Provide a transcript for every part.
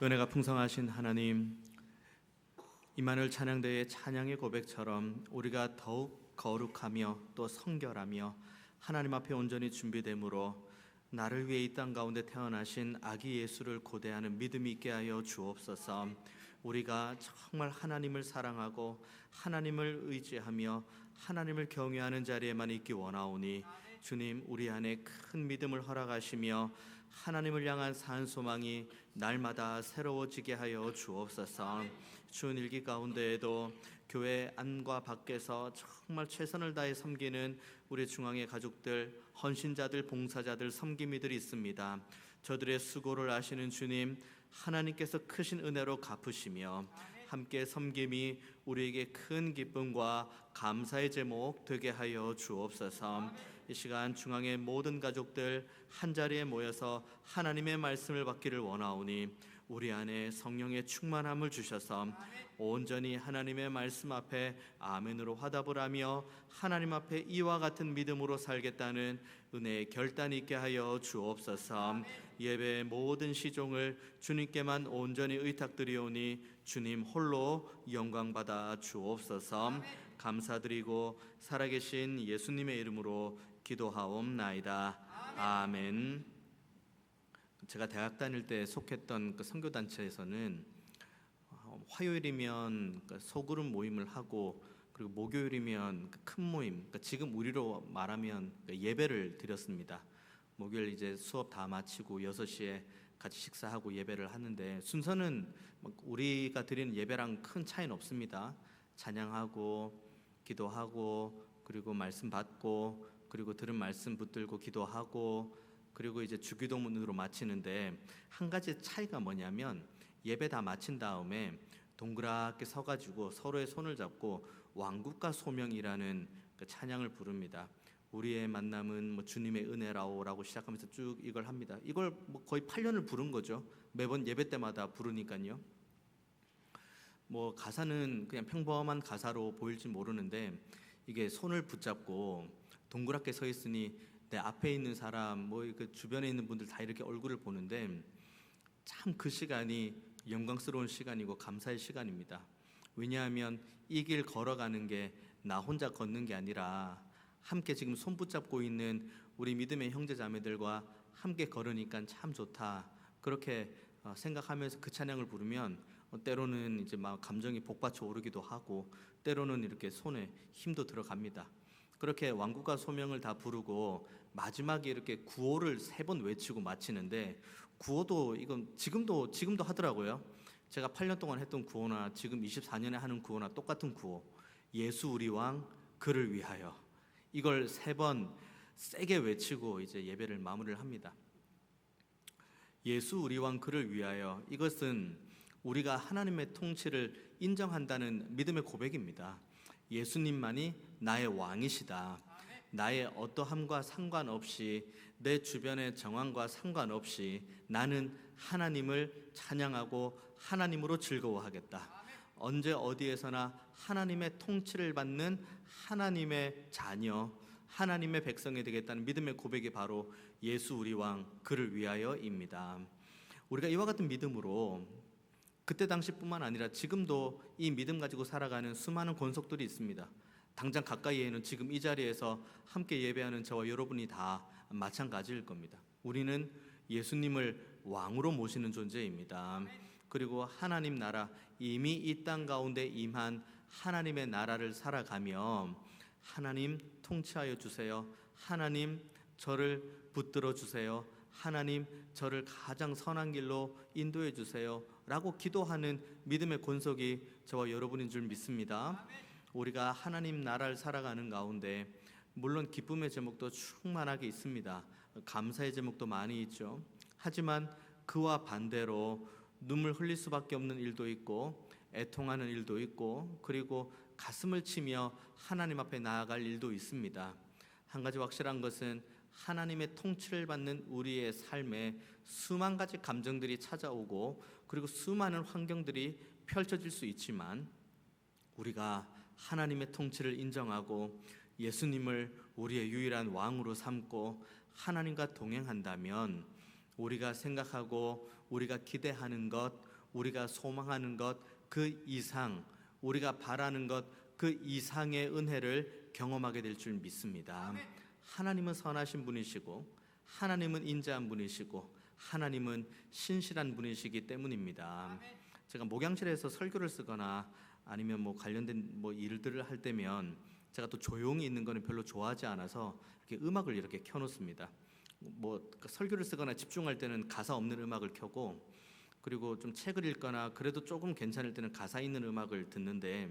은혜가 풍성하신 하나님, 임마누엘 찬양대의 찬양의 고백처럼 우리가 더욱 거룩하며 또 성결하며 하나님 앞에 온전히 준비되므로 나를 위해 이 땅 가운데 태어나신 아기 예수를 고대하는 믿음이 있게 하여 주옵소서. 우리가 정말 하나님을 사랑하고 하나님을 의지하며 하나님을 경외하는 자리에만 있기 원하오니 주님, 우리 안에 큰 믿음을 허락하시며 하나님을 향한 산 소망이 날마다 새로워지게 하여 주옵소서. 주은 일기 가운데에도 교회 안과 밖에서 정말 최선을 다해 섬기는 우리 중앙의 가족들, 헌신자들, 봉사자들, 섬김이들이 있습니다. 저들의 수고를 아시는 주님, 하나님께서 크신 은혜로 갚으시며 함께 섬김이 우리에게 큰 기쁨과 감사의 제목 되게 하여 주옵소서. 이 시간 중앙의 모든 가족들 한자리에 모여서 하나님의 말씀을 받기를 원하오니 우리 안에 성령의 충만함을 주셔서 온전히 하나님의 말씀 앞에 아멘으로 화답을 하며 하나님 앞에 이와 같은 믿음으로 살겠다는 은혜의 결단이 있게 하여 주옵소서. 예배의 모든 시종을 주님께만 온전히 의탁드리오니 주님 홀로 영광받아 주옵소서. 감사드리고 살아계신 예수님의 이름으로 기도하옵나이다. 아멘. 제가 대학 다닐 때 속했던 그 선교단체에서는 화요일이면 소그룹 모임을 하고, 그리고 목요일이면 큰 모임, 그러니까 지금 우리로 말하면 예배를 드렸습니다. 목요일 이제 수업 다 마치고 6시에 같이 식사하고 예배를 하는데, 순서는 우리가 드리는 예배랑 큰 차이는 없습니다. 찬양하고 기도하고 그리고 말씀 받고 그리고 들은 말씀 붙들고 기도하고 그리고 이제 주기도문으로 마치는데, 한 가지 차이가 뭐냐면 예배 다 마친 다음에 동그랗게 서가지고 서로의 손을 잡고 왕국과 소명이라는 그 찬양을 부릅니다. 우리의 만남은 주님의 은혜라오라고 시작하면서 쭉 이걸 합니다. 이걸 거의 8년을 부른 거죠. 매번 예배 때마다 부르니까요. 가사는 그냥 평범한 가사로 보일지 모르는데, 이게 손을 붙잡고 동그랗게 서 있으니 내 앞에 있는 사람, 그 주변에 있는 분들 다 이렇게 얼굴을 보는데 참 그 시간이 영광스러운 시간이고 감사의 시간입니다. 왜냐하면 이 길 걸어가는 게 나 혼자 걷는 게 아니라 함께 지금 손 붙잡고 있는 우리 믿음의 형제 자매들과 함께 걸으니까 참 좋다, 그렇게 생각하면서 그 찬양을 부르면 때로는 이제 막 감정이 복받쳐 오르기도 하고 때로는 이렇게 손에 힘도 들어갑니다. 그렇게 왕국과 소명을 다 부르고 마지막에 이렇게 구호를 3번 외치고 마치는데, 구호도 이건 지금도 하더라고요. 제가 8년 동안 했던 구호나 지금 24년에 하는 구호나 똑같은 구호. 예수 우리 왕 그를 위하여. 이걸 3번 세게 외치고 이제 예배를 마무리를 합니다. 예수 우리 왕 그를 위하여, 이것은 우리가 하나님의 통치를 인정한다는 믿음의 고백입니다. 예수님만이 나의 왕이시다. 나의 어떠함과 상관없이, 내 주변의 정황과 상관없이 나는 하나님을 찬양하고 하나님으로 즐거워하겠다. 언제 어디에서나 하나님의 통치를 받는 하나님의 자녀, 하나님의 백성이 되겠다는 믿음의 고백이 바로 예수 우리 왕 그를 위하여입니다. 우리가 이와 같은 믿음으로 그때 당시뿐만 아니라 지금도 이 믿음 가지고 살아가는 수많은 권속들이 있습니다. 당장 가까이에는 지금 이 자리에서 함께 예배하는 저와 여러분이 다 마찬가지일 겁니다. 우리는 예수님을 왕으로 모시는 존재입니다. 그리고 하나님 나라, 이미 이 땅 가운데 임한 하나님의 나라를 살아가며 하나님 통치하여 주세요, 하나님 저를 붙들어 주세요, 하나님 저를 가장 선한 길로 인도해 주세요 라고 기도하는 믿음의 권속이 저와 여러분인 줄 믿습니다. 우리가 하나님 나라를 살아가는 가운데 물론 기쁨의 제목도 충만하게 있습니다. 감사의 제목도 많이 있죠. 하지만 그와 반대로 눈물 흘릴 수밖에 없는 일도 있고 애통하는 일도 있고 그리고 가슴을 치며 하나님 앞에 나아갈 일도 있습니다. 한 가지 확실한 것은 하나님의 통치를 받는 우리의 삶에 수만 가지 감정들이 찾아오고 그리고 수많은 환경들이 펼쳐질 수 있지만, 우리가 하나님의 통치를 인정하고 예수님을 우리의 유일한 왕으로 삼고 하나님과 동행한다면 우리가 생각하고 우리가 기대하는 것, 우리가 소망하는 것 그 이상, 우리가 바라는 것 그 이상의 은혜를 경험하게 될 줄 믿습니다. 하나님은 선하신 분이시고 하나님은 인자한 분이시고 하나님은 신실한 분이시기 때문입니다. 제가 목양실에서 설교를 쓰거나 아니면 뭐 관련된 뭐 일들을 할 때면 제가 또 조용히 있는 거는 별로 좋아하지 않아서 이렇게 음악을 이렇게 켜놓습니다. 뭐 설교를 쓰거나 집중할 때는 가사 없는 음악을 켜고, 그리고 좀 책을 읽거나 그래도 조금 괜찮을 때는 가사 있는 음악을 듣는데,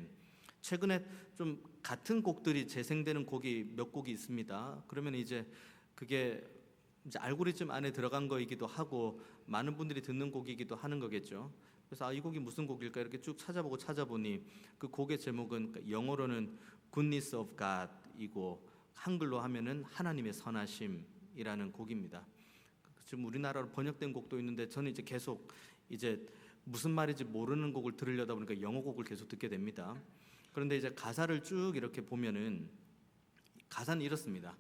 최근에 좀 같은 곡들이 재생되는 곡이 몇 곡이 있습니다. 그러면 이제 그게 이제 알고리즘 안에 들어간 거이기도 하고 많은 분들이 듣는 곡이기도 하는 거겠죠. 그래서 이 곡이 무슨 곡일까 이렇게 쭉 찾아보니 그 곡의 제목은 영어로는 Goodness of God이고 한글로 하면은 하나님의 선하심이라는 곡입니다. 지금 우리나라로 번역된 곡도 있는데 저는 이제 계속 이제 무슨 말인지 모르는 곡을 들으려다 보니까 영어 곡을 계속 듣게 됩니다. 그런데 이제 가사를 쭉 이렇게 보면은 가사는 이렇습니다.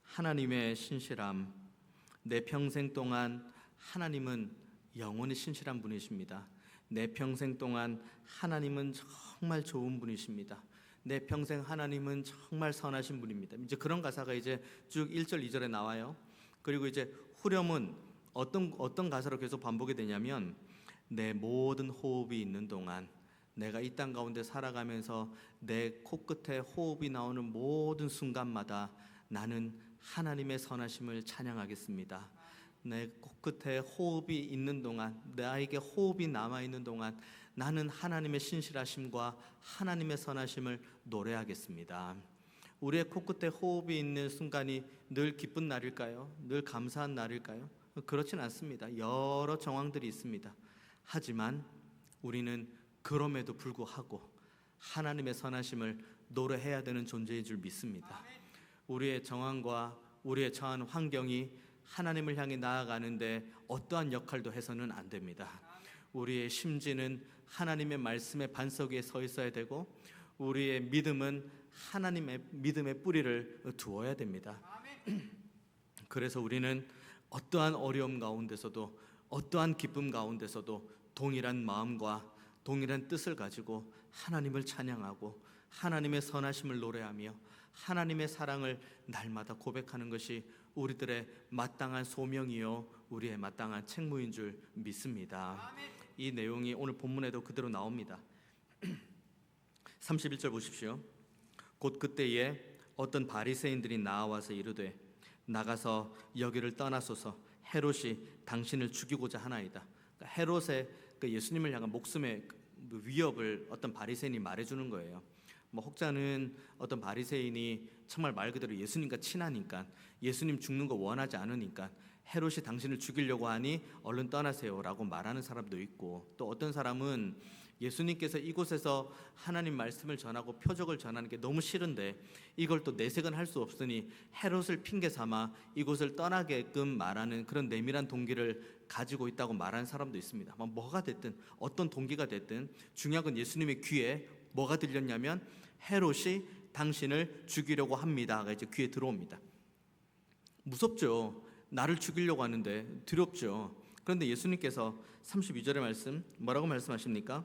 하나님의 신실함, 내 평생 동안 하나님은 영원히 신실한 분이십니다. 내 평생 동안 하나님은 정말 좋은 분이십니다. 내 평생 하나님은 정말 선하신 분입니다. 이제 그런 가사가 이제 쭉 1절, 2절에 나와요. 그리고 이제 후렴은 어떤 가사로 계속 반복이 되냐면, 내 모든 호흡이 있는 동안, 내가 이 땅 가운데 살아가면서 내 코끝에 호흡이 나오는 모든 순간마다 나는 하나님의 선하심을 찬양하겠습니다. 내 코끝에 호흡이 있는 동안, 나에게 호흡이 남아있는 동안 나는 하나님의 신실하심과 하나님의 선하심을 노래하겠습니다. 우리의 코끝에 호흡이 있는 순간이 늘 기쁜 날일까요? 늘 감사한 날일까요? 그렇진 않습니다. 여러 정황들이 있습니다. 하지만 우리는 그럼에도 불구하고 하나님의 선하심을 노래해야 되는 존재인 줄 믿습니다. 우리의 정황과 우리의 처한 환경이 하나님을 향해 나아가는데 어떠한 역할도 해서는 안 됩니다. 우리의 심지는 하나님의 말씀의 반석 위에 서 있어야 되고, 우리의 믿음은 하나님의 믿음의 뿌리를 두어야 됩니다. 그래서 우리는 어떠한 어려움 가운데서도 어떠한 기쁨 가운데서도 동일한 마음과 동일한 뜻을 가지고 하나님을 찬양하고 하나님의 선하심을 노래하며 하나님의 사랑을 날마다 고백하는 것이 우리들의 마땅한 소명이요 우리의 마땅한 책무인 줄 믿습니다. 이 내용이 오늘 본문에도 그대로 나옵니다. 31절 보십시오. 곧 그때에 어떤 바리새인들이 나와서 이르되 나가서 여기를 떠나소서, 헤롯이 당신을 죽이고자 하나이다. 그러니까 헤롯의 예수님을 향한 목숨의 위협을 어떤 바리새인이 말해주는 거예요. 뭐 혹자는 어떤 바리새인이 정말 말 그대로 예수님과 친하니까, 예수님 죽는 거 원하지 않으니까 헤롯이 당신을 죽이려고 하니 얼른 떠나세요라고 말하는 사람도 있고, 또 어떤 사람은 예수님께서 이곳에서 하나님 말씀을 전하고 표적을 전하는 게 너무 싫은데 이걸 또 내색은 할 수 없으니 헤롯을 핑계 삼아 이곳을 떠나게끔 말하는 그런 내밀한 동기를 가지고 있다고 말하는 사람도 있습니다. 뭐가 됐든 어떤 동기가 됐든 중요한 건 예수님의 귀에 뭐가 들렸냐면 헤롯이 당신을 죽이려고 합니다가 이제 귀에 들어옵니다. 무섭죠. 나를 죽이려고 하는데 두렵죠. 그런데 예수님께서 32절의 말씀 뭐라고 말씀하십니까?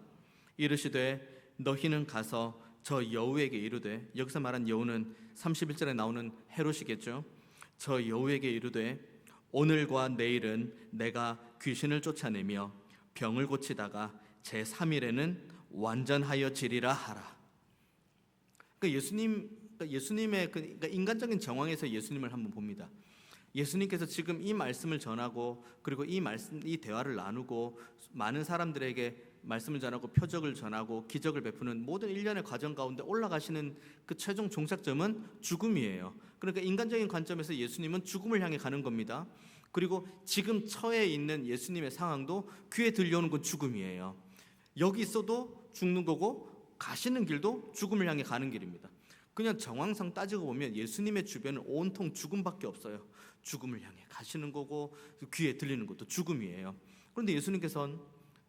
이르시되 너희는 가서 저 여우에게 이르되, 여기서 말한 여우는 31절에 나오는 헤롯이겠죠. 저 여우에게 이르되 오늘과 내일은 내가 귀신을 쫓아내며 병을 고치다가 제3일에는 완전하여지리라 하라. 그러니까 예수님의 그러니까 인간적인 정황에서 예수님을 한번 봅니다. 예수님께서 지금 이 말씀을 전하고 그리고 이 대화를 나누고 많은 사람들에게 말씀을 전하고 표적을 전하고 기적을 베푸는 모든 일련의 과정 가운데 올라가시는 그 최종 종착점은 죽음이에요. 그러니까 인간적인 관점에서 예수님은 죽음을 향해 가는 겁니다. 그리고 지금 처해 있는 예수님의 상황도 귀에 들려오는 건 죽음이에요. 여기 있어도 죽는 거고 가시는 길도 죽음을 향해 가는 길입니다. 그냥 정황상 따지고 보면 예수님의 주변은 온통 죽음밖에 없어요. 죽음을 향해 가시는 거고 귀에 들리는 것도 죽음이에요. 그런데 예수님께서는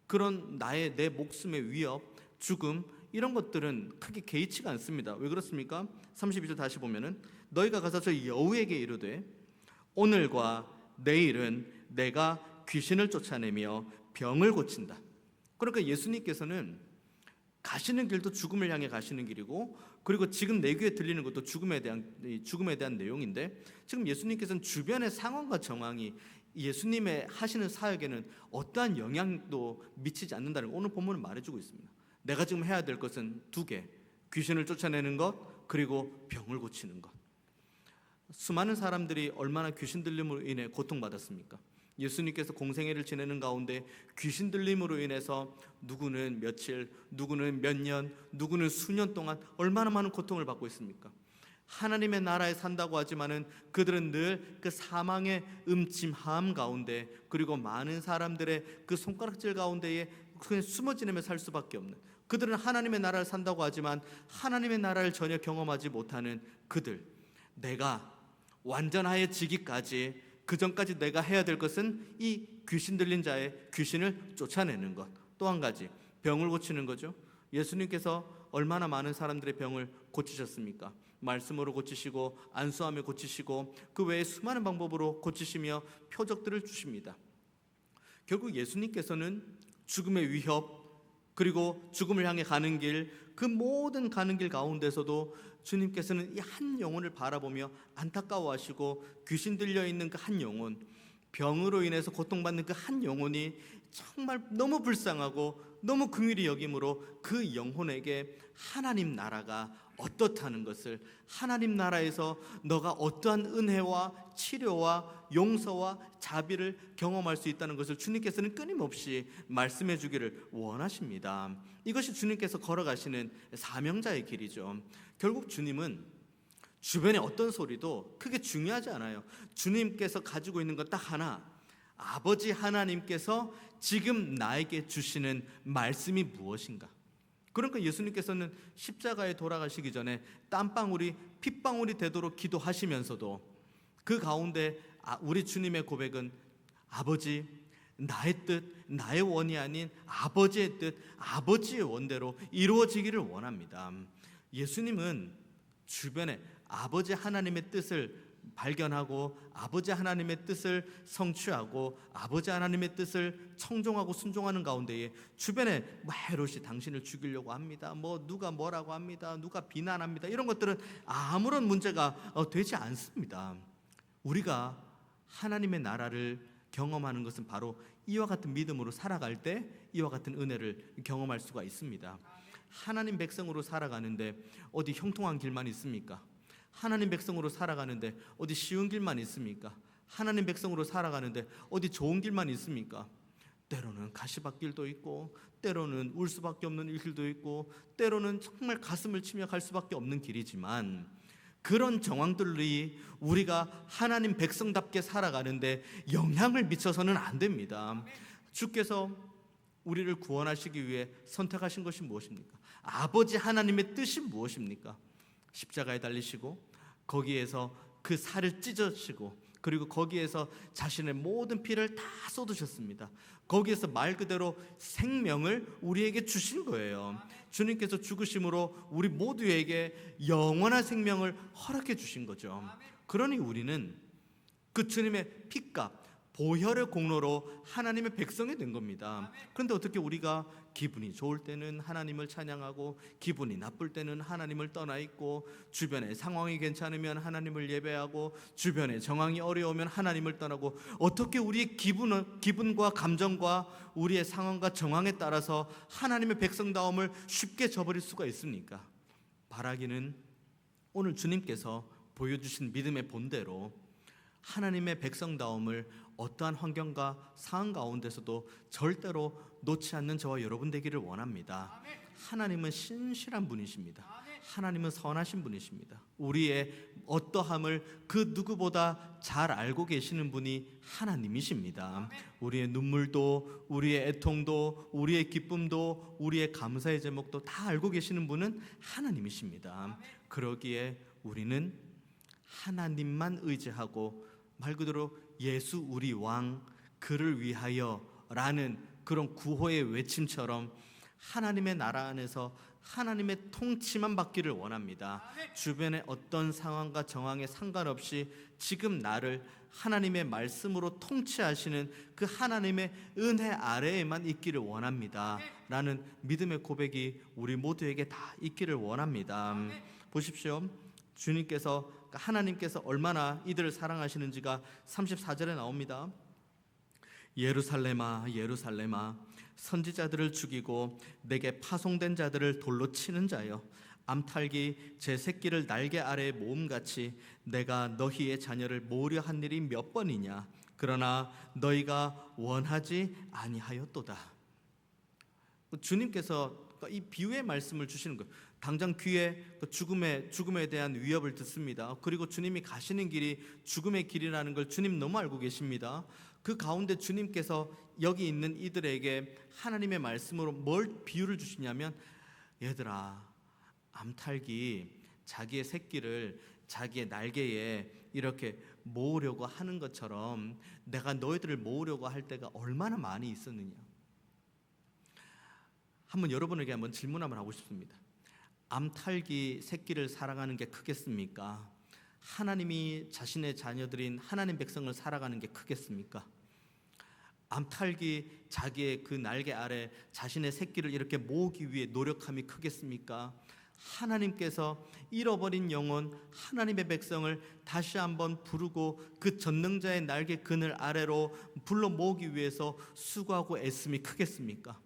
그런 내 목숨의 위협, 죽음 이런 것들은 크게 개의치가 않습니다. 왜 그렇습니까? 32절 다시 보면은 너희가 가서 저 여우에게 이르되 오늘과 내일은 내가 귀신을 쫓아내며 병을 고친다. 그러니까 예수님께서는 가시는 길도 죽음을 향해 가시는 길이고, 그리고 지금 내 귀에 들리는 것도 죽음에 대한 내용인데, 지금 예수님께서는 주변의 상황과 정황이 예수님의 하시는 사역에는 어떠한 영향도 미치지 않는다는 걸 오늘 본문은 말해주고 있습니다. 내가 지금 해야 될 것은 두 개, 귀신을 쫓아내는 것, 그리고 병을 고치는 것. 수많은 사람들이 얼마나 귀신 들림으로 인해 고통받았습니까? 예수님께서 공생애를 지내는 가운데 귀신 들림으로 인해서 누구는 며칠, 누구는 몇 년, 누구는 수년 동안 얼마나 많은 고통을 받고 있습니까? 하나님의 나라에 산다고 하지만은 그들은 늘 그 사망의 음침함 가운데, 그리고 많은 사람들의 그 손가락질 가운데에 그냥 숨어 지내며 살 수밖에 없는, 그들은 하나님의 나라를 산다고 하지만 하나님의 나라를 전혀 경험하지 못하는 그들. 내가 완전하여지기까지, 그 전까지 내가 해야 될 것은 이 귀신 들린 자의 귀신을 쫓아내는 것. 또 한 가지, 병을 고치는 거죠. 예수님께서 얼마나 많은 사람들의 병을 고치셨습니까? 말씀으로 고치시고, 안수하며 고치시고, 그 외에 수많은 방법으로 고치시며 표적들을 주십니다. 결국 예수님께서는 죽음의 위협, 그리고 죽음을 향해 가는 길, 그 모든 가는 길 가운데서도 주님께서는 이 한 영혼을 바라보며 안타까워하시고, 귀신 들려 있는 그 한 영혼, 병으로 인해서 고통받는 그 한 영혼이 정말 너무 불쌍하고 너무 긍휼히 여김으로 그 영혼에게 하나님 나라가 어떻다는 것을, 하나님 나라에서 너가 어떠한 은혜와 치료와 용서와 자비를 경험할 수 있다는 것을 주님께서는 끊임없이 말씀해 주기를 원하십니다. 이것이 주님께서 걸어가시는 사명자의 길이죠. 결국 주님은 주변의 어떤 소리도 크게 중요하지 않아요. 주님께서 가지고 있는 것 딱 하나, 아버지 하나님께서 지금 나에게 주시는 말씀이 무엇인가. 그러니까 예수님께서는 십자가에 돌아가시기 전에 땀방울이 핏방울이 되도록 기도하시면서도 그 가운데 우리 주님의 고백은, 아버지, 나의 뜻, 나의 원이 아닌 아버지의 뜻, 아버지의 원대로 이루어지기를 원합니다. 예수님은 주변에 아버지 하나님의 뜻을 발견하고, 아버지 하나님의 뜻을 성취하고, 아버지 하나님의 뜻을 청종하고 순종하는 가운데에 주변에 헤롯이 당신을 죽이려고 합니다, 누가 뭐라고 합니다, 누가 비난합니다, 이런 것들은 아무런 문제가 되지 않습니다. 우리가 하나님의 나라를 경험하는 것은 바로 이와 같은 믿음으로 살아갈 때 이와 같은 은혜를 경험할 수가 있습니다. 하나님 백성으로 살아가는데 어디 형통한 길만 있습니까? 하나님 백성으로 살아가는데 어디 쉬운 길만 있습니까? 하나님 백성으로 살아가는데 어디 좋은 길만 있습니까? 때로는 가시밭길도 있고, 때로는 울 수밖에 없는 길도 있고, 때로는 정말 가슴을 치며 갈 수밖에 없는 길이지만, 그런 정황들이 우리가 하나님 백성답게 살아가는데 영향을 미쳐서는 안 됩니다. 주께서 우리를 구원하시기 위해 선택하신 것이 무엇입니까? 아버지 하나님의 뜻이 무엇입니까? 십자가에 달리시고, 거기에서 그 살을 찢으시고, 그리고 거기에서 자신의 모든 피를 다 쏟으셨습니다. 거기에서 말 그대로 생명을 우리에게 주신 거예요. 주님께서 죽으심으로 우리 모두에게 영원한 생명을 허락해 주신 거죠. 그러니 우리는 그 주님의 피값, 보혈의 공로로 하나님의 백성이 된 겁니다. 그런데 어떻게 우리가 기분이 좋을 때는 하나님을 찬양하고, 기분이 나쁠 때는 하나님을 떠나 있고, 주변의 상황이 괜찮으면 하나님을 예배하고, 주변의 정황이 어려우면 하나님을 떠나고, 어떻게 우리의 기분과 감정과 우리의 상황과 정황에 따라서 하나님의 백성다움을 쉽게 저버릴 수가 있습니까? 바라기는 오늘 주님께서 보여주신 믿음의 본대로 하나님의 백성다움을 어떠한 환경과 상황 가운데서도 절대로 놓지 않는 저와 여러분 되기를 원합니다. 하나님은 신실한 분이십니다. 하나님은 선하신 분이십니다. 우리의 어떠함을 그 누구보다 잘 알고 계시는 분이 하나님이십니다. 우리의 눈물도, 우리의 애통도, 우리의 기쁨도, 우리의 감사의 제목도 다 알고 계시는 분은 하나님이십니다. 그러기에 우리는 하나님만 의지하고, 말 그대로 예수 우리 왕, 그를 위하여 라는 그런 구호의 외침처럼 하나님의 나라 안에서 하나님의 통치만 받기를 원합니다. 주변의 어떤 상황과 정황에 상관없이 지금 나를 하나님의 말씀으로 통치하시는 그 하나님의 은혜 아래에만 있기를 원합니다 라는 믿음의 고백이 우리 모두에게 다 있기를 원합니다. 보십시오. 주님께서, 하나님께서 얼마나 이들을 사랑하시는지가 34절에 나옵니다. 예루살렘아 예루살렘아 선지자들을 죽이고 내게 파송된 자들을 돌로 치는 자여, 암탉이 제 새끼를 날개 아래에 모음같이 내가 너희의 자녀를 모으려 한 일이 몇 번이냐. 그러나 너희가 원하지 아니하였도다. 주님께서 이 비유의 말씀을 주시는 거예요. 당장 귀에 죽음에 대한 위협을 듣습니다. 그리고 주님이 가시는 길이 죽음의 길이라는 걸 주님 너무 알고 계십니다. 그 가운데 주님께서 여기 있는 이들에게 하나님의 말씀으로 뭘 비유를 주시냐면, 얘들아, 암탉이 자기의 새끼를 자기의 날개에 이렇게 모으려고 하는 것처럼 내가 너희들을 모으려고 할 때가 얼마나 많이 있었느냐. 한번 여러분에게 한번 질문 한번 하고 싶습니다. 암탉이 새끼를 사랑하는 게 크겠습니까? 하나님이 자신의 자녀들인 하나님 백성을 살아가는 게 크겠습니까? 암탉이 자기의 그 날개 아래 자신의 새끼를 이렇게 모으기 위해 노력함이 크겠습니까? 하나님께서 잃어버린 영혼, 하나님의 백성을 다시 한번 부르고 그 전능자의 날개 그늘 아래로 불러 모으기 위해서 수고하고 애씀이 크겠습니까?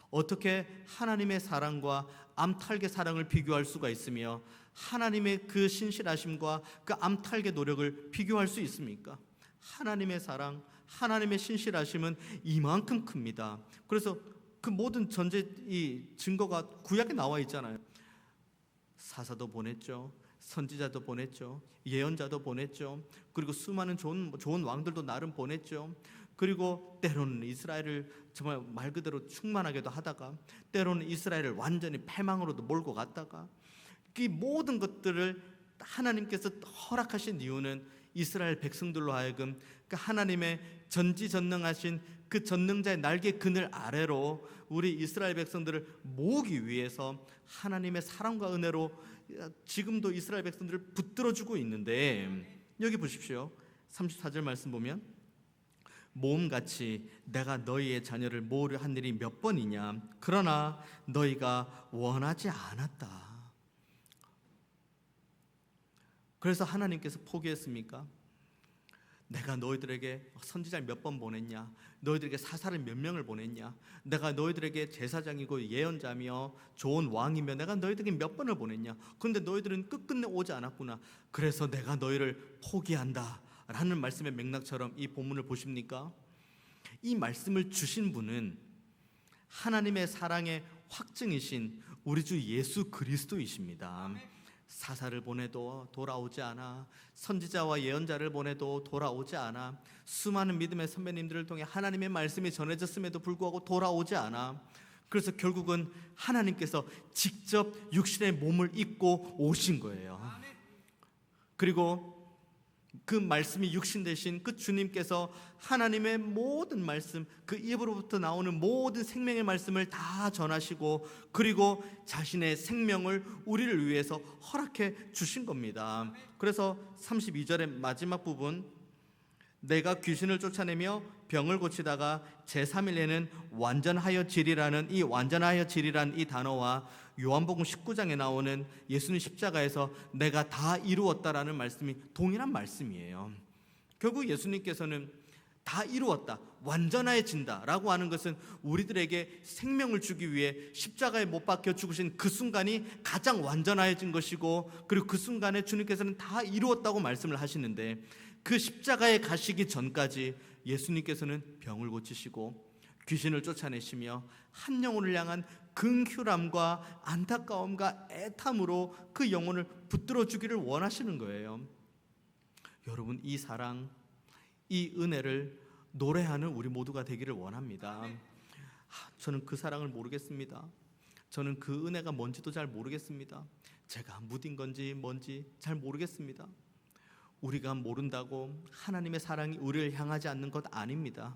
어떻게 하나님의 사랑과 암탉의 사랑을 비교할 수가 있으며 하나님의 그 신실하심과 그 암탉의 노력을 비교할 수 있습니까? 하나님의 사랑, 하나님의 신실하심은 이만큼 큽니다. 그래서 그 모든 이 증거가 구약에 나와 있잖아요. 사사도 보냈죠, 선지자도 보냈죠, 예언자도 보냈죠, 그리고 수많은 좋은 왕들도 나름 보냈죠. 그리고 때로는 이스라엘을 정말 말 그대로 충만하게도 하다가 때로는 이스라엘을 완전히 패망으로도 몰고 갔다가, 이 모든 것들을 하나님께서 허락하신 이유는 이스라엘 백성들로 하여금 그 하나님의 전지전능하신 그 전능자의 날개 그늘 아래로 우리 이스라엘 백성들을 모으기 위해서 하나님의 사랑과 은혜로 지금도 이스라엘 백성들을 붙들어주고 있는데, 여기 보십시오. 34절 말씀 보면 모음같이 내가 너희의 자녀를 모으려 한 일이 몇 번이냐. 그러나 너희가 원하지 않았다. 그래서 하나님께서 포기했습니까? 내가 너희들에게 선지자를 몇 번 보냈냐? 너희들에게 사사를 몇 명을 보냈냐? 내가 너희들에게 제사장이고 예언자며 좋은 왕이며 내가 너희들에게 몇 번을 보냈냐? 그런데 너희들은 끝끝내 오지 않았구나. 그래서 내가 너희를 포기한다 라는 말씀의 맥락처럼 이 본문을 보십니까? 이 말씀을 주신 분은 하나님의 사랑의 확증이신 우리 주 예수 그리스도이십니다. 사사를 보내도 돌아오지 않아, 선지자와 예언자를 보내도 돌아오지 않아, 수많은 믿음의 선배님들을 통해 하나님의 말씀이 전해졌음에도 불구하고 돌아오지 않아. 그래서 결국은 하나님께서 직접 육신의 몸을 입고 오신 거예요. 그리고 그 말씀이 육신 되신 그 주님께서 하나님의 모든 말씀, 그 입으로부터 나오는 모든 생명의 말씀을 다 전하시고, 그리고 자신의 생명을 우리를 위해서 허락해 주신 겁니다. 그래서 32절의 마지막 부분, 내가 귀신을 쫓아내며 병을 고치다가 제3일에는 완전하여 지리라는 이 완전하여 지리라는 이 단어와 요한복음 19장에 나오는 예수님 십자가에서 내가 다 이루었다라는 말씀이 동일한 말씀이에요. 결국 예수님께서는 다 이루었다, 완전해진다 라고 하는 것은 우리들에게 생명을 주기 위해 십자가에 못 박혀 죽으신 그 순간이 가장 완전해진 것이고, 그리고 그 순간에 주님께서는 다 이루었다고 말씀을 하시는데, 그 십자가에 가시기 전까지 예수님께서는 병을 고치시고 귀신을 쫓아내시며 한 영혼을 향한 긍휼함과 안타까움과 애탐으로 그 영혼을 붙들어 주기를 원하시는 거예요. 여러분, 이 사랑, 이 은혜를 노래하는 우리 모두가 되기를 원합니다. 저는 그 사랑을 모르겠습니다. 저는 그 은혜가 뭔지도 잘 모르겠습니다. 제가 무딘 건지 뭔지 잘 모르겠습니다. 우리가 모른다고 하나님의 사랑이 우리를 향하지 않는 것 아닙니다.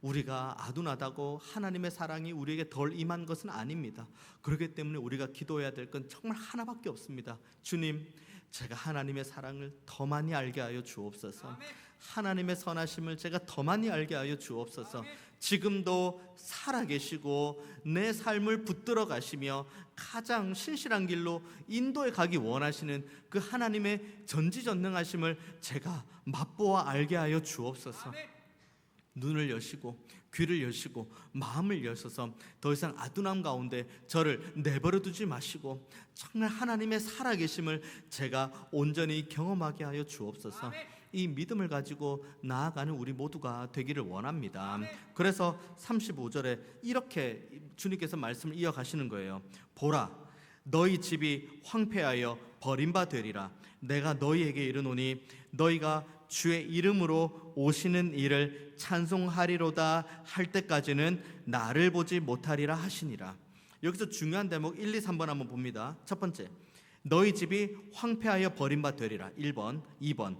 우리가 아둔하다고 하나님의 사랑이 우리에게 덜 임한 것은 아닙니다. 그렇기 때문에 우리가 기도해야 될 건 정말 하나밖에 없습니다. 주님, 제가 하나님의 사랑을 더 많이 알게 하여 주옵소서. 하나님의 선하심을 제가 더 많이 알게 하여 주옵소서. 지금도 살아계시고 내 삶을 붙들어 가시며 가장 신실한 길로 인도에 가기 원하시는 그 하나님의 전지전능하심을 제가 맛보아 알게 하여 주옵소서. 눈을 여시고 귀를 여시고 마음을 여셔서 더 이상 아둔함 가운데 저를 내버려 두지 마시고 정말 하나님의 살아계심을 제가 온전히 경험하게 하여 주옵소서. 이 믿음을 가지고 나아가는 우리 모두가 되기를 원합니다. 그래서 35절에 이렇게 주님께서 말씀을 이어가시는 거예요. 보라, 너희 집이 황폐하여 버림바 되리라. 내가 너희에게 이르노니 너희가 주의 이름으로 오시는 이를 찬송하리로다 할 때까지는 나를 보지 못하리라 하시니라. 여기서 중요한 대목 1, 2, 3번 한번 봅니다. 첫 번째, 너희 집이 황폐하여 버림바 되리라. 1번, 2번,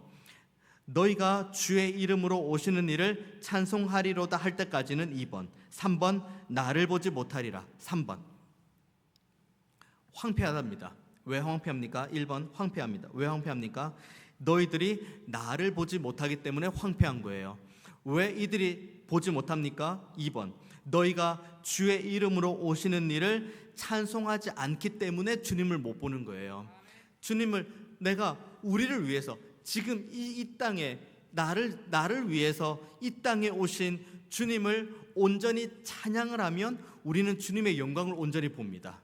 너희가 주의 이름으로 오시는 이를 찬송하리로다 할 때까지는 2번, 3번, 나를 보지 못하리라. 3번, 황폐하답니다. 왜 황폐합니까? 1번, 황폐합니다. 왜 황폐합니까? 너희들이 나를 보지 못하기 때문에 황폐한 거예요. 왜 이들이 보지 못합니까? 2번, 너희가 주의 이름으로 오시는 일을 찬송하지 않기 때문에 주님을 못 보는 거예요. 주님을 내가 우리를 위해서 지금 이 땅에 나를 위해서 이 땅에 오신 주님을 온전히 찬양을 하면 우리는 주님의 영광을 온전히 봅니다.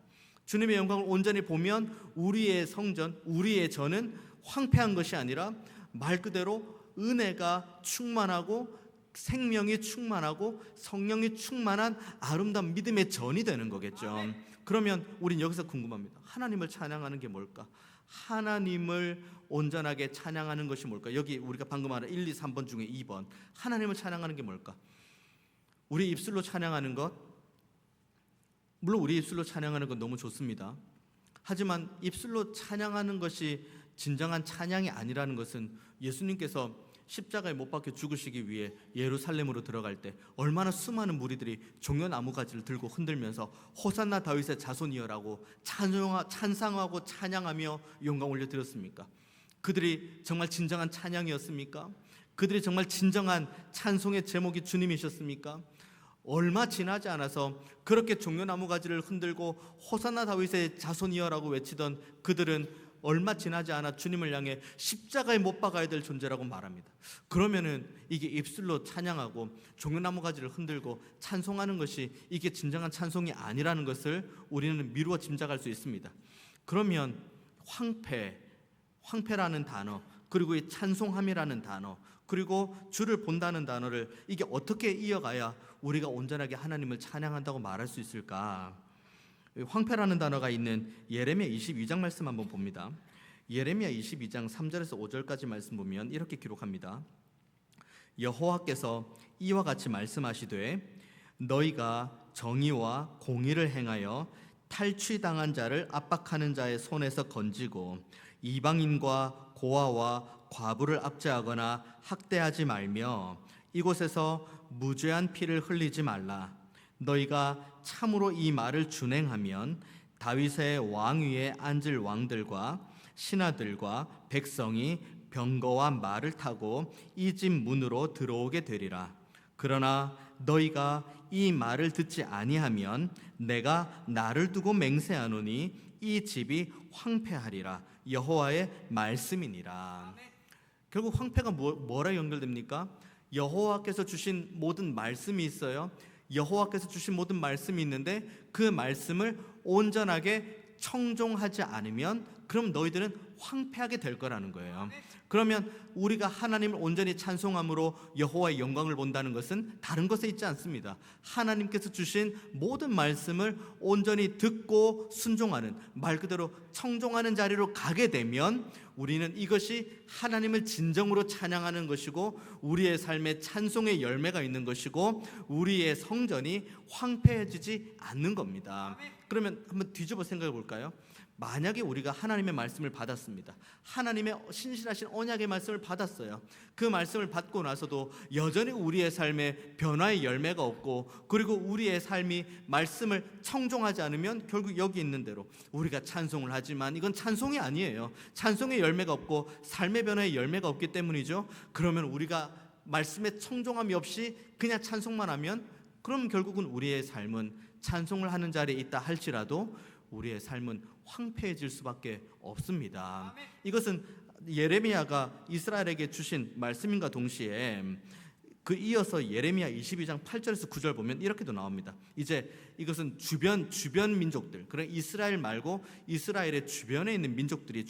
주님의 영광을 온전히 보면 우리의 성전, 우리의 전은 황폐한 것이 아니라 말 그대로 은혜가 충만하고 생명이 충만하고 성령이 충만한 아름다운 믿음의 전이 되는 거겠죠. 그러면 우린 여기서 궁금합니다. 하나님을 찬양하는 게 뭘까? 하나님을 온전하게 찬양하는 것이 뭘까? 여기 우리가 방금 말한 1, 2, 3번 중에 2번, 하나님을 찬양하는 게 뭘까? 우리 입술로 찬양하는 것, 물론 우리 입술로 찬양하는 건 너무 좋습니다. 하지만 입술로 찬양하는 것이 진정한 찬양이 아니라는 것은 예수님께서 십자가에 못 박혀 죽으시기 위해 예루살렘으로 들어갈 때 얼마나 수많은 무리들이 종려나무 가지를 들고 흔들면서 호산나 다윗의 자손이여라고 찬상하고 찬양하며 영광 올려드렸습니까? 그들이 정말 진정한 찬양이었습니까? 그들이 정말 진정한 찬송의 제목이 주님이셨습니까? 얼마 지나지 않아서 그렇게 종려나무 가지를 흔들고 호산나 다윗의 자손이여라고 외치던 그들은 얼마 지나지 않아 주님을 향해 십자가에 못 박아야 될 존재라고 말합니다. 그러면은 이게 입술로 찬양하고 종려나무 가지를 흔들고 찬송하는 것이 이게 진정한 찬송이 아니라는 것을 우리는 미루어 짐작할 수 있습니다. 그러면 황폐라는 단어, 그리고 이 찬송함이라는 단어, 그리고 주를 본다는 단어를 이게 어떻게 이어가야 우리가 온전하게 하나님을 찬양한다고 말할 수 있을까? 황폐라는 단어가 있는 예레미야 22장 말씀 한번 봅니다. 예레미야 22장 3절에서 5절까지 말씀 보면 이렇게 기록합니다. 여호와께서 이와 같이 말씀하시되 너희가 정의와 공의를 행하여 탈취당한 자를 압박하는 자의 손에서 건지고 이방인과 고아와 과부를 압제하거나 학대하지 말며 이곳에서 무죄한 피를 흘리지 말라. 너희가 참으로 이 말을 준행하면 다윗의 왕위에 앉을 왕들과 신하들과 백성이 병거와 말을 타고 이 집 문으로 들어오게 되리라. 그러나 너희가 이 말을 듣지 아니하면 내가 나를 두고 맹세하노니 이 집이 황폐하리라. 여호와의 말씀이니라. 결국 황폐가 뭐라 연결됩니까? 여호와께서 주신 모든 말씀이 있어요. 여호와께서 주신 모든 말씀이 있는데 그 말씀을 온전하게 청종하지 않으면 그럼 너희들은 황폐하게 될 거라는 거예요. 그러면 우리가 하나님을 온전히 찬송함으로 여호와의 영광을 본다는 것은 다른 것에 있지 않습니다. 하나님께서 주신 모든 말씀을 온전히 듣고 순종하는, 말 그대로 청종하는 자리로 가게 되면 우리는 이것이 하나님을 진정으로 찬양하는 것이고 우리의 삶에 찬송의 열매가 있는 것이고 우리의 성전이 황폐해지지 않는 겁니다. 그러면 한번 뒤집어 생각해 볼까요? 만약에 우리가 하나님의 말씀을 받았습니다. 하나님의 신실하신 언약의 말씀을 받았어요. 그 말씀을 받고 나서도 여전히 우리의 삶에 변화의 열매가 없고, 그리고 우리의 삶이 말씀을 청종하지 않으면 결국 여기 있는 대로 우리가 찬송을 하지만 이건 찬송이 아니에요. 찬송의 열매가 없고 삶의 변화의 열매가 없기 때문이죠. 그러면 우리가 말씀에 청종함이 없이 그냥 찬송만 하면, 그럼 결국은 우리의 삶은 찬송을 하는 자리에 있다 할지라도 우리의 삶은 황폐해질 수밖에 없습니다. 이것은 예레미야가 이스라엘에게 주신 말씀인가 동시에 그 이어서 예레미야 22장 8절에서 9절 보면 이렇게도 나옵니다. 이제 이것은 주변 민족들, 그래 이스라엘 말고 이스라엘의 주변에 있는 민족들이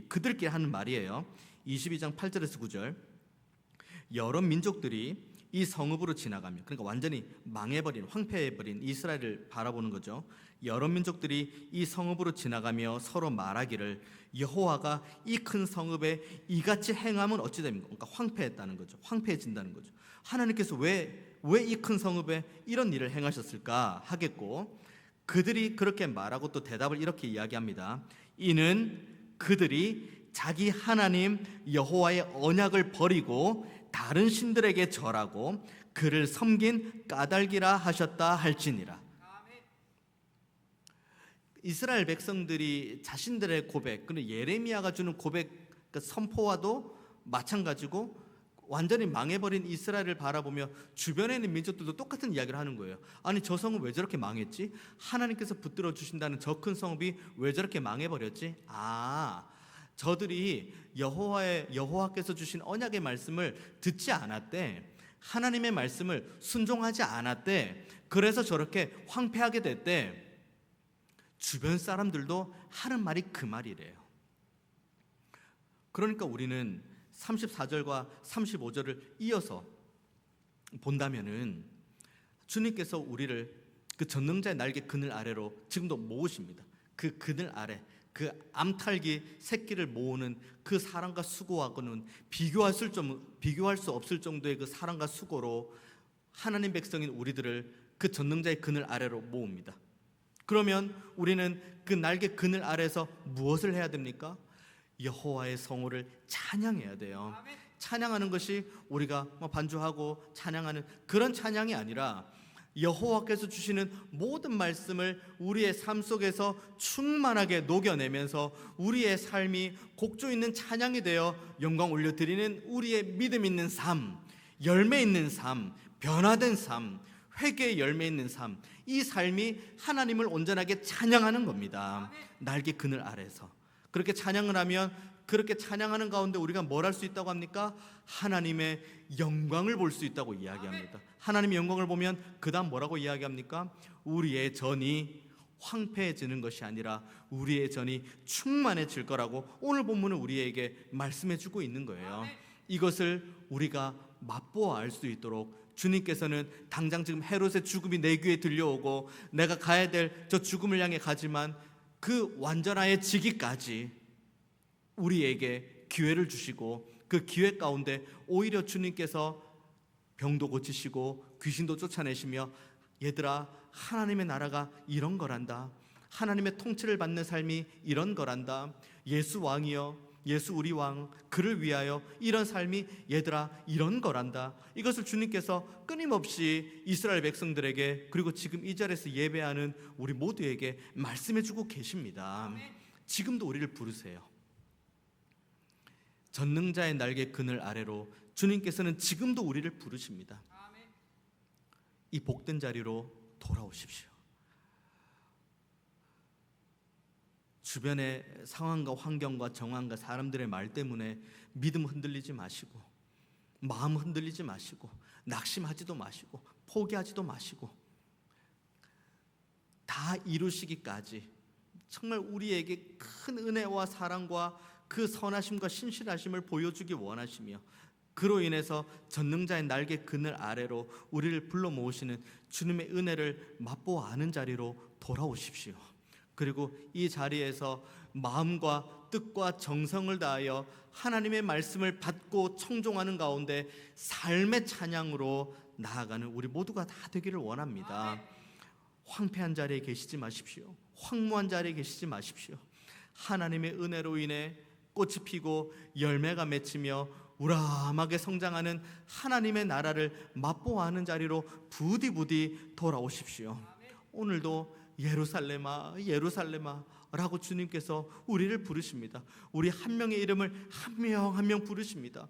그들끼리 하는 말이에요. 22장 8절에서 9절. 여러 민족들이 이 성읍으로 지나가며, 그러니까 완전히 망해버린, 황폐해버린 이스라엘을 바라보는 거죠. 여러 민족들이 이 성읍으로 지나가며 서로 말하기를, 여호와가 이 큰 성읍에 이같이 행함은 어찌 됩니까? 그러니까 황폐했다는 거죠. 황폐해진다는 거죠. 하나님께서 왜 이 큰 성읍에 이런 일을 행하셨을까 하겠고, 그들이 그렇게 말하고 또 대답을 이렇게 이야기합니다. 이는 그들이 자기 하나님 여호와의 언약을 버리고 다른 신들에게 절하고 그를 섬긴 까닭이라 하셨다 할지니라. 이스라엘 백성들이 자신들의 고백, 그리고 예레미야가 주는 고백, 그러니까 선포와도 마찬가지고 완전히 망해버린 이스라엘을 바라보며 주변에 있는 민족들도 똑같은 이야기를 하는 거예요. 아니 저 성은 왜 저렇게 망했지? 하나님께서 붙들어 주신다는 저 큰 성읍이 왜 저렇게 망해버렸지? 저들이 여호와께서 주신 언약의 말씀을 듣지 않았대. 하나님의 말씀을 순종하지 않았대. 그래서 저렇게 황폐하게 됐대. 주변 사람들도 하는 말이 그 말이래요. 그러니까 우리는 34절과 35절을 이어서 본다면은 주님께서 우리를 그 전능자의 날개 그늘 아래로 지금도 모으십니다. 그 그늘 아래, 그 암탉이 새끼를 모으는 그 사랑과 수고하고는 비교할 수 없을 정도의 그 사랑과 수고로 하나님 백성인 우리들을 그 전능자의 그늘 아래로 모읍니다. 그러면 우리는 그 날개 그늘 아래에서 무엇을 해야 됩니까? 여호와의 성호를 찬양해야 돼요. 찬양하는 것이 우리가 반주하고 찬양하는 그런 찬양이 아니라 여호와께서 주시는 모든 말씀을 우리의 삶 속에서 충만하게 녹여내면서 우리의 삶이 곡조 있는 찬양이 되어 영광 올려드리는 우리의 믿음 있는 삶, 열매 있는 삶, 변화된 삶, 회개의 열매 있는 삶, 이 삶이 하나님을 온전하게 찬양하는 겁니다. 날개 그늘 아래서 그렇게 찬양을 하면, 그렇게 찬양하는 가운데 우리가 뭘 할 수 있다고 합니까? 하나님의 영광을 볼 수 있다고 이야기합니다. 하나님의 영광을 보면 그 다음 뭐라고 이야기합니까? 우리의 전이 황폐해지는 것이 아니라 우리의 전이 충만해질 거라고 오늘 본문은 우리에게 말씀해 주고 있는 거예요. 이것을 우리가 맛보아 알 수 있도록 주님께서는 당장 지금 헤롯의 죽음이 내 귀에 들려오고 내가 가야 될 저 죽음을 향해 가지만 그 완전하에 지기까지 우리에게 기회를 주시고, 그 기회 가운데 오히려 주님께서 병도 고치시고 귀신도 쫓아내시며, 얘들아 하나님의 나라가 이런 거란다, 하나님의 통치를 받는 삶이 이런 거란다, 예수 왕이여, 예수 우리 왕, 그를 위하여 이런 삶이 얘들아 이런 거란다, 이것을 주님께서 끊임없이 이스라엘 백성들에게, 그리고 지금 이 자리에서 예배하는 우리 모두에게 말씀해 주고 계십니다. 지금도 우리를 부르세요. 전능자의 날개 그늘 아래로 주님께서는 지금도 우리를 부르십니다. 이 복된 자리로 돌아오십시오. 주변의 상황과 환경과 정황과 사람들의 말 때문에 믿음 흔들리지 마시고, 마음 흔들리지 마시고, 낙심하지도 마시고, 포기하지도 마시고, 다 이루시기까지 정말 우리에게 큰 은혜와 사랑과 그 선하심과 신실하심을 보여주기 원하시며, 그로 인해서 전능자의 날개 그늘 아래로 우리를 불러 모으시는 주님의 은혜를 맛보아 아는 자리로 돌아오십시오. 그리고 이 자리에서 마음과 뜻과 정성을 다하여 하나님의 말씀을 받고 청종하는 가운데 삶의 찬양으로 나아가는 우리 모두가 다 되기를 원합니다. 황폐한 자리에 계시지 마십시오. 황무한 자리에 계시지 마십시오. 하나님의 은혜로 인해 꽃이 피고 열매가 맺히며 우람하게 성장하는 하나님의 나라를 맛보아하는 자리로 부디 돌아오십시오. 오늘도 예루살렘아 예루살렘아 라고 주님께서 우리를 부르십니다. 우리 한 명의 이름을 한 명 한 명 부르십니다.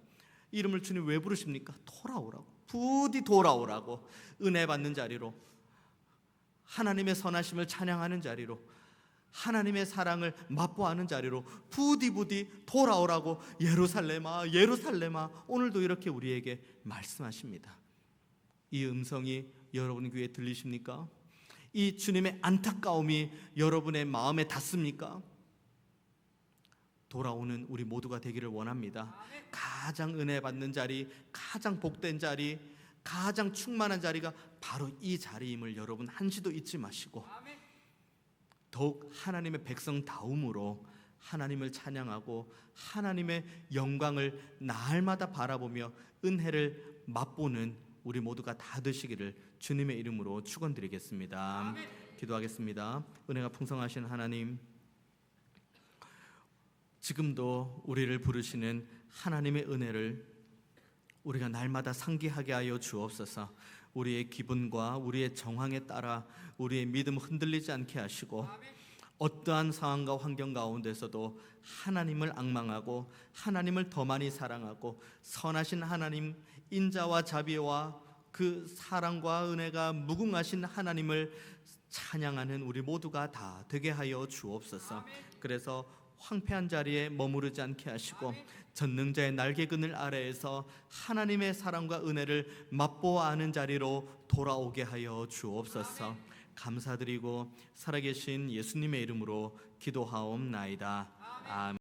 이름을 주님 왜 부르십니까? 돌아오라고, 부디 돌아오라고, 은혜 받는 자리로, 하나님의 선하심을 찬양하는 자리로, 하나님의 사랑을 맛보아하는 자리로 부디 돌아오라고 예루살렘아 예루살렘아 오늘도 이렇게 우리에게 말씀하십니다. 이 음성이 여러분 귀에 들리십니까? 이 주님의 안타까움이 여러분의 마음에 닿습니까? 돌아오는 우리 모두가 되기를 원합니다. 가장 은혜 받는 자리, 가장 복된 자리, 가장 충만한 자리가 바로 이 자리임을 여러분 한시도 잊지 마시고 더욱 하나님의 백성다움으로 하나님을 찬양하고 하나님의 영광을 날마다 바라보며 은혜를 맛보는 우리 모두가 다 되시기를 주님의 이름으로 축원드리겠습니다. 기도하겠습니다. 은혜가 풍성하신 하나님, 지금도 우리를 부르시는 하나님의 은혜를 우리가 날마다 상기하게 하여 주옵소서. 우리의 기분과 우리의 정황에 따라 우리의 믿음 흔들리지 않게 하시고 어떠한 상황과 환경 가운데서도 하나님을 앙망하고 하나님을 더 많이 사랑하고 선하신 하나님, 인자와 자비와 그 사랑과 은혜가 무궁하신 하나님을 찬양하는 우리 모두가 다 되게 하여 주옵소서. 그래서 황폐한 자리에 머무르지 않게 하시고 전능자의 날개그늘 아래에서 하나님의 사랑과 은혜를 맛보아 아는 자리로 돌아오게 하여 주옵소서. 감사드리고 살아계신 예수님의 이름으로 기도하옵나이다. 아멘.